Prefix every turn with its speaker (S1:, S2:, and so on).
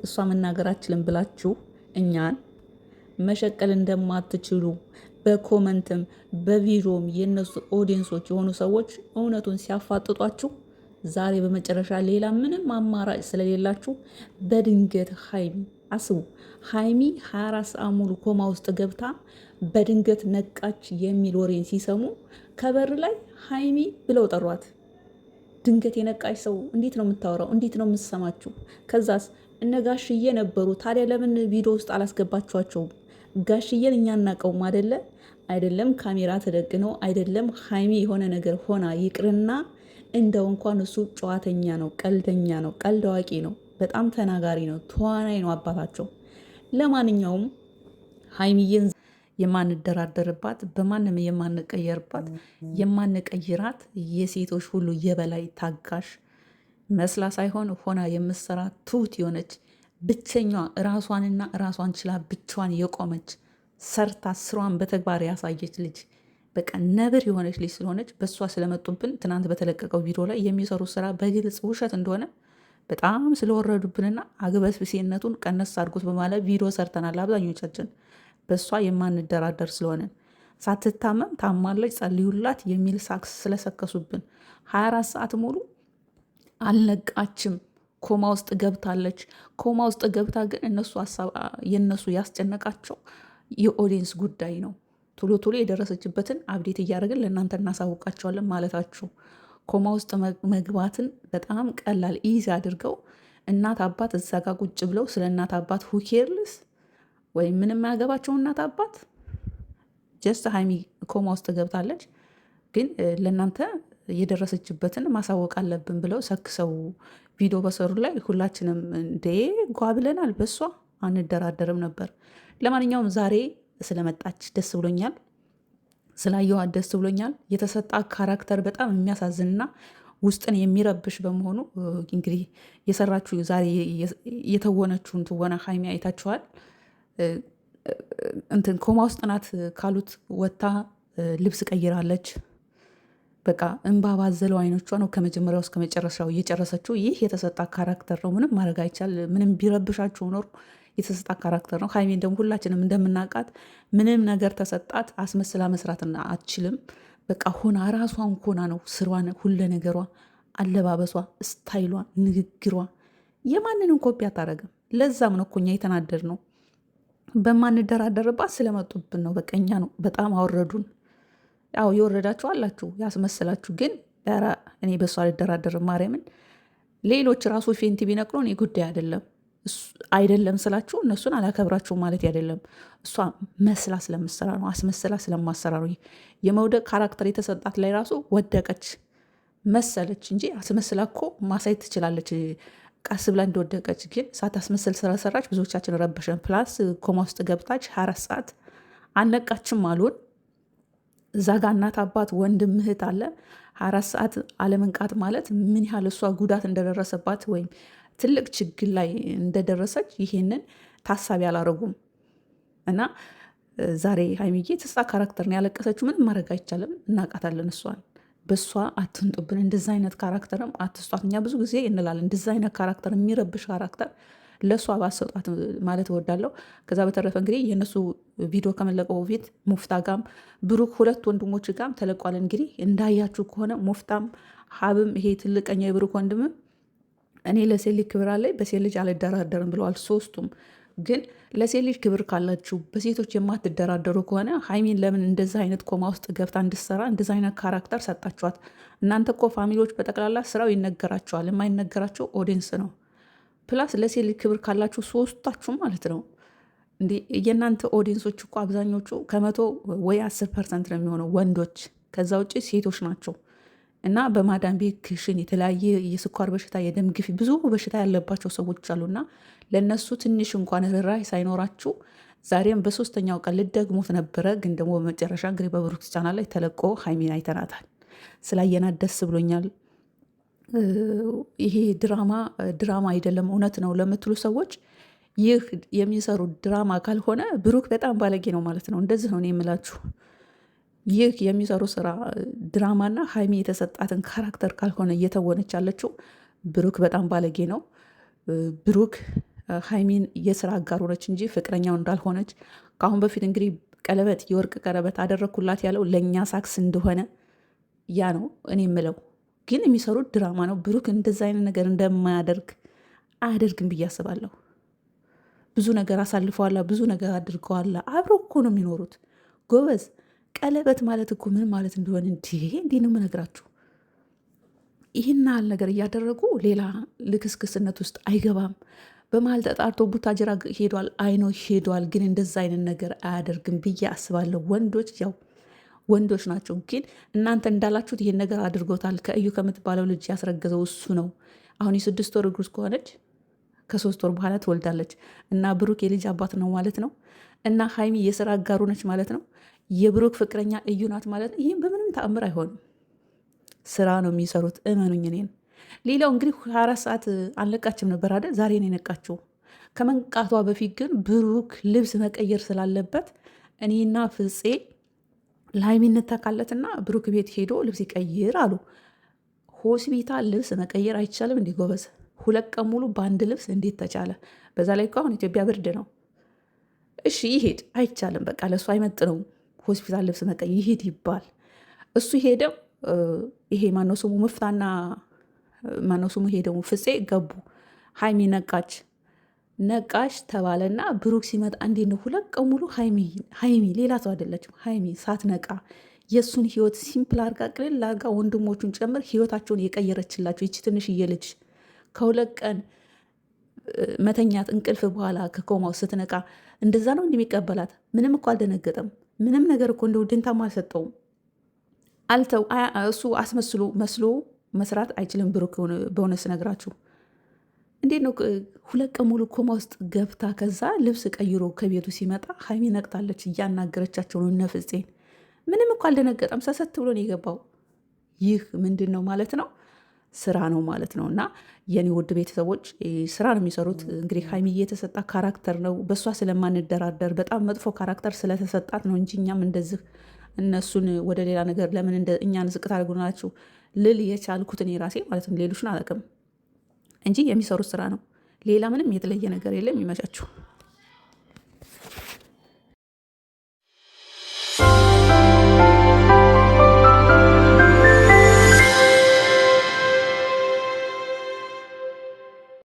S1: እሷ መናገር አችልም ብላችሁ እኛን መሸቀል እንደማትችሉ በኮመንትም በቪዲዮም የነሱ ኦዲየንሶች የሆኑ ሰዎች እውነቱን ሲያፋጥጧችሁ ዛሬ በመጨረሻ ሌላ ምንም አማራጭ ስለሌላችሁ በድንገት አስቡ፣ ሀይሚ 24 ሰዓት ሙሉ ኮማ ውስጥ ገብታ በድንገት ነቃች የሚል ወሬን ሲሰሙ ከበር ላይ ሀይሚ ብለው ጠሯት። ድንገት የነቃች ሰው እንዴት ነው የምታወራው? እንዴት ነው የምትሰማችሁ? ከዛስ እነ ጋሽዬ ነበሩ። ታዲያ ለምን ቪዲዮ ውስጥ አላስገባችኋቸውም? ጋሽዬን እኛ እናቀውም አይደለም ካሜራ ተደቅነው አይደለም ሀይሚ የሆነ ነገር ሆና ይቅርና እንደው እንኳን እሱ ጨዋተኛ ነው፣ ቀልደኛ ነው፣ ቀልድ አዋቂ ነው፣ በጣም ተናጋሪ ነው፣ ተዋናይ ነው አባታቸው። ለማንኛውም ሀይሚዬን የማንደራደርባት በማንም የማንቀየርባት የማንቀይራት የሴቶች ሁሉ የበላይ ታጋሽ መስላ ሳይሆን ሆና የምትሰራ ትሁት የሆነች ብቸኛዋ ራሷንና ራሷን ችላ ብቻዋን የቆመች ሰርታ ስሯን በተግባር ያሳየች ልጅ በቃ ነብር የሆነች ልጅ ስለሆነች በእሷ ስለመጡብን ትናንት በተለቀቀው ቪዲዮ ላይ የሚሰሩ ስራ በግልጽ ውሸት እንደሆነ በጣም ስለወረዱብንና አግበስብሴነቱን ቀነስ አድርጎት በማለት ቪዲዮ ሰርተናል። አብዛኞቻችን በእሷ የማንደራደር ስለሆነ ሳትታመም ታማለች ጸልዩላት የሚል ሳክስ ስለሰከሱብን 24 ሰዓት ሙሉ አልነቃችም፣ ኮማ ውስጥ ገብታለች። ኮማ ውስጥ ገብታ ግን የእነሱ ያስጨነቃቸው የኦዲየንስ ጉዳይ ነው። ቶሎ ቶሎ የደረሰችበትን አብዴት እያደረግን ለእናንተ እናሳውቃቸዋለን ማለታችሁ ኮማ ውስጥ መግባትን በጣም ቀላል ኢዚ አድርገው እናት አባት እዛ ጋ ቁጭ ብለው ስለ እናት አባት ሁኬርልስ ወይም ምንም ያገባቸው እናት አባት ጀስት ሀይሚ ኮማ ውስጥ ገብታለች፣ ግን ለእናንተ የደረሰችበትን ማሳወቅ አለብን ብለው ሰክሰው ቪዲዮ በሰሩ ላይ ሁላችንም እንዴ ጓ ብለናል። በሷ አንደራደርም ነበር። ለማንኛውም ዛሬ ስለመጣች ደስ ብሎኛል፣ ስላየዋት ደስ ብሎኛል። የተሰጣ ካራክተር በጣም የሚያሳዝንና ውስጥን የሚረብሽ በመሆኑ እንግዲህ የሰራችሁ ዛሬ የተወነችውን ትወና ሀይሚ አይታችኋል። እንትን ኮማ ውስጥ ናት ካሉት ወታ ልብስ ቀይራለች። በቃ እንባ ባዘለው አይኖቿ ነው ከመጀመሪያው እስከ መጨረሻው እየጨረሰችው። ይህ የተሰጣ ካራክተር ነው፣ ምንም ማድረግ አይቻል። ምንም ቢረብሻችሁ ኖር የተሰጣ ካራክተር ነው። ሀይሜን ደግሞ ሁላችንም እንደምናውቃት ምንም ነገር ተሰጣት አስመስላ መስራትና አትችልም። በቃ ሆና ራሷን ሆና ነው ስሯን፣ ሁለ ነገሯ፣ አለባበሷ፣ ስታይሏ፣ ንግግሯ የማንንም ኮፒ አታደርግም። ለዛም ነው እኮ እኛ የተናደድ ነው በማንደራደርባት ስለመጡብን ነው። በቀኛ ነው በጣም አወረዱን። ያው የወረዳችሁ አላችሁ ያስመስላችሁ፣ ግን ኧረ እኔ በእሱ አልደራደርም። ማርያምን ሌሎች ራሱ ፌንቲ ቢነቅሉ እኔ ጉዳይ አይደለም ስላችሁ እነሱን አላከብራችሁ ማለት አይደለም። እሷ መስላ ስለምሰራ ነው፣ አስመስላ ስለማሰራ ነው። የመውደቅ ካራክተር የተሰጣት ላይ ራሱ ወደቀች መሰለች እንጂ አስመስላ እኮ ማሳየት ትችላለች፣ ቀስ ብላ እንደወደቀች። ግን ሳታስመስል ስለሰራች ብዙዎቻችን ረበሸን። ፕላስ ኮማ ውስጥ ገብታች 24 ሰዓት አልነቃችም አሉን። እዛ ጋ እናት አባት ወንድም እህት አለ። 24 ሰዓት አለመንቃት ማለት ምን ያህል እሷ ጉዳት እንደደረሰባት ወይም ትልቅ ችግር ላይ እንደደረሰች ይሄንን ታሳቢ አላረጉም። እና ዛሬ ሀይሚዬ ተስጣ ካራክተር ነው ያለቀሰችው። ምንም ማድረግ አይቻልም፣ እናውቃታለን። እሷን በእሷ አትንጡብን፣ እንደዚ አይነት ካራክተርም አትስጧት። እኛ ብዙ ጊዜ እንላለን እንደዚ አይነት ካራክተር፣ የሚረብሽ ካራክተር ለእሷ ባሰጧት ማለት እወዳለሁ። ከዛ በተረፈ እንግዲህ የእነሱ ቪዲዮ ከመለቀው በፊት ሙፍታ ጋም ብሩክ ሁለት ወንድሞች ጋም ተለቋል። እንግዲህ እንዳያችሁ ከሆነ ሙፍታም ሀብም ይሄ ትልቀኛ የብሩክ ወንድምም እኔ ለሴት ልጅ ክብር አለኝ በሴት ልጅ አልደራደርም ብለዋል ሶስቱም። ግን ለሴት ልጅ ክብር ካላችሁ በሴቶች የማትደራደሩ ከሆነ ሀይሚን ለምን እንደዚ አይነት ኮማ ውስጥ ገብታ እንድሰራ እንደዚ አይነት ካራክተር ሰጣችኋት? እናንተ እኮ ፋሚሊዎች በጠቅላላ ስራው ይነገራቸዋል፣ የማይነገራቸው ኦዲየንስ ነው። ፕላስ ለሴት ልጅ ክብር ካላችሁ ሶስታችሁ ማለት ነው እንዲ የእናንተ ኦዲየንሶች እኮ አብዛኞቹ ከመቶ ወይ 10% ነው የሚሆነው ወንዶች፣ ከዛ ውጭ ሴቶች ናቸው። እና በማዳም ቤት ክሽን የተለያየ የስኳር በሽታ የደም ግፊት ብዙ በሽታ ያለባቸው ሰዎች አሉና ለእነሱ ትንሽ እንኳን ርህራሄ ሳይኖራችሁ ዛሬም በሶስተኛው ቀን ልደግሞት ነበረ። ግን ደግሞ በመጨረሻ እንግዲህ በብሩክ ቻናል ላይ ተለቆ ሀይሚን አይተናታል። ስላየናት ደስ ብሎኛል። ይሄ ድራማ አይደለም እውነት ነው ለምትሉ ሰዎች ይህ የሚሰሩ ድራማ ካልሆነ ብሩክ በጣም ባለጌ ነው ማለት ነው። እንደዚህ ነው የምላችሁ። ይህ የሚሰሩ ስራ ድራማና ሀይሚ የተሰጣትን ካራክተር ካልሆነ እየተወነች ያለችው ብሩክ በጣም ባለጌ ነው። ብሩክ ሀይሚን የስራ አጋር ሆነች እንጂ ፍቅረኛው እንዳልሆነች ከአሁን በፊት እንግዲህ ቀለበት የወርቅ ቀለበት አደረግኩላት ያለው ለእኛ ሳክስ እንደሆነ ያ ነው እኔ የምለው። ግን የሚሰሩት ድራማ ነው። ብሩክ እንደዛ አይነት ነገር እንደማያደርግ አያደርግም ብዬ አስባለሁ። ብዙ ነገር አሳልፈዋላ፣ ብዙ ነገር አድርገዋላ። አብረው እኮ ነው የሚኖሩት ጎበዝ። ቀለበት ማለት እኮ ምን ማለት እንደሆነ እንዲህ ነው የምነግራችሁ። ይህን ያህል ነገር እያደረጉ ሌላ ልክስክስነት ውስጥ አይገባም። በመሀል ተጣርቶ ቡታጅራ ሄዷል፣ አይኖ ሄዷል። ግን እንደዛ አይነት ነገር አያደርግም ብዬ አስባለሁ። ወንዶች ያው ወንዶች ናቸው። ግን እናንተ እንዳላችሁት ይህን ነገር አድርጎታል። ከእዩ ከምትባለው ልጅ ያስረገዘው እሱ ነው። አሁን የ6 ወር እርጉዝ ከሆነች ከ3 ወር በኋላ ትወልዳለች እና ብሩክ የልጅ አባት ነው ማለት ነው። እና ሀይሚ የስራ አጋሩ ነች ማለት ነው። የብሩክ ፍቅረኛ እዩ ናት ማለት ነው። ይህም በምንም ተአምር አይሆንም። ስራ ነው የሚሰሩት፣ እመኑኝ እኔን። ሌላው እንግዲህ 24 ሰዓት አልነቃችም ነበር አይደል? ዛሬ ነው የነቃችው። ከመንቃቷ በፊት ግን ብሩክ ልብስ መቀየር ስላለበት እኔና ፍፄ ለሀይሚ እንተካለትና ብሩክ ቤት ሄዶ ልብስ ይቀይር አሉ። ሆስፒታል ልብስ መቀየር አይቻልም እንዲህ ጎበዝ? 2 ቀን ሙሉ በአንድ ልብስ እንዴት ተቻለ? በዛ ላይ እኮ አሁን ኢትዮጵያ ብርድ ነው። እሺ ይሄድ፣ አይቻልም። በቃ ለእሱ አይመጥነውም ሆስፒታል ልብስ መቀየር። ይሄድ ይባል። እሱ ሄደው ይሄ ማነው ስሙ ምፍታና ማነው ስሙ ሄደው ፍፄ ገቡ። ሀይሚ ነቃሽ ተባለና ብሩክ ሲመጣ እንዴት ነው 2 ቀን ሙሉ ሀይሚ ሌላ ሰው አይደለችም። ሀይሚ ሳትነቃ የእሱን ህይወት ሲምፕል አርጋ ቅልል አርጋ ወንድሞቹን ጨምር ህይወታቸውን የቀየረችላቸው ይቺ ትንሽዬ ልጅ ከ2 ቀን መተኛት እንቅልፍ በኋላ ከኮማው ስትነቃ እንደዛ ነው እንደሚቀበላት። ምንም እኮ አልደነገጠም። ምንም ነገር እኮ እንደው ድንታም አልሰጠውም። እሱ አስመስሎ መስሎ መስራት አይችልም ብሩክ። በእውነት ስነግራችሁ እንዴት ነው 2 ቀን ሙሉ ኮማ ውስጥ ገብታ ከዛ ልብስ ቀይሮ ከቤቱ ሲመጣ ሀይሚ ነቅታለች። እያናገረቻቸው ነው እነ ፍፄን። ምንም እኮ አልደነገጠም። ሰሰት ብሎ ነው የገባው። ይህ ምንድን ነው ማለት ነው? ስራ ነው ማለት ነው። እና የኔ ውድ ቤተሰቦች ስራ ነው የሚሰሩት። እንግዲህ ሀይሚዬ የተሰጣ ካራክተር ነው። በእሷ ስለማንደራደር በጣም መጥፎ ካራክተር ስለተሰጣት ነው እንጂ እኛም እንደዚህ እነሱን ወደ ሌላ ነገር ለምን እኛን ዝቅ ታደርጉናላችሁ ልል የቻልኩት እኔ ራሴ ማለት ነው። ሌሎችን አላውቅም እንጂ የሚሰሩት ስራ ነው። ሌላ ምንም የተለየ ነገር የለም። ይመቻችሁ።